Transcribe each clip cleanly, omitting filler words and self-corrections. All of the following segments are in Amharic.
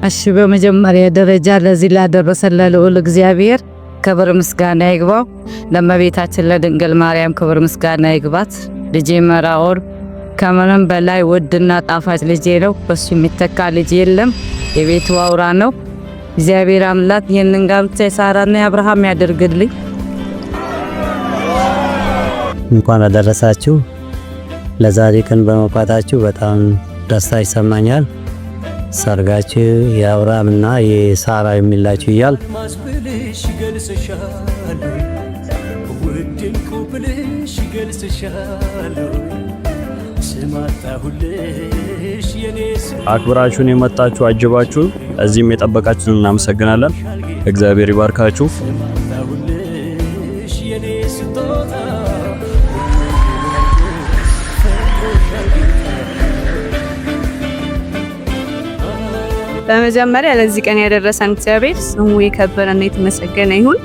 እሺ በመጀመሪያ ደረጃ ለዚህ ላደረሰን ለልዑል እግዚአብሔር ክብር ምስጋና ይግባው። ለእመቤታችን ለድንግል ማርያም ክብር ምስጋና ይግባት። ልጄ መራኦል ከምንም በላይ ውድና ጣፋጭ ልጄ ነው። በሱ የሚተካ ልጅ የለም። የቤቱ አውራ ነው። እግዚአብሔር አምላክ ይህንን ጋብቻ የሳራና የአብርሃም ያድርግልኝ። እንኳን አደረሳችሁ። ለዛሬ ቀን በመውጣታችሁ በጣም ደስታ ይሰማኛል። ሰርጋችሁ የአብርሃምና የሳራ የሚላችሁ ይያል ማስብልሽ ይገልጽሻል ውድንኩ ብልሽ ይገልጽሻል ስማታሁልሽ የኔስ አክብራችሁን የመጣችሁ አጅባችሁ እዚህም የጠበቃችሁን እናመሰግናለን። እግዚአብሔር ይባርካችሁ። ስማታሁልሽ የኔስ ጦታ በመጀመሪያ ለዚህ ቀን ያደረሰን እግዚአብሔር ስሙ የከበረና የተመሰገነ ይሁን።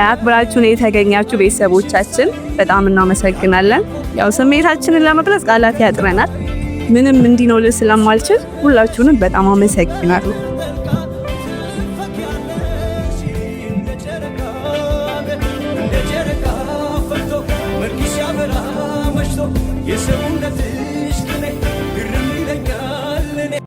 አክብራችሁን የተገኛችሁ ቤተሰቦቻችን በጣም እናመሰግናለን። ያው ስሜታችንን ለመግለጽ ቃላት ያጥረናል። ምንም እንዲህ ነው ልል ስለማልችል ሁላችሁንም በጣም አመሰግናለሁ።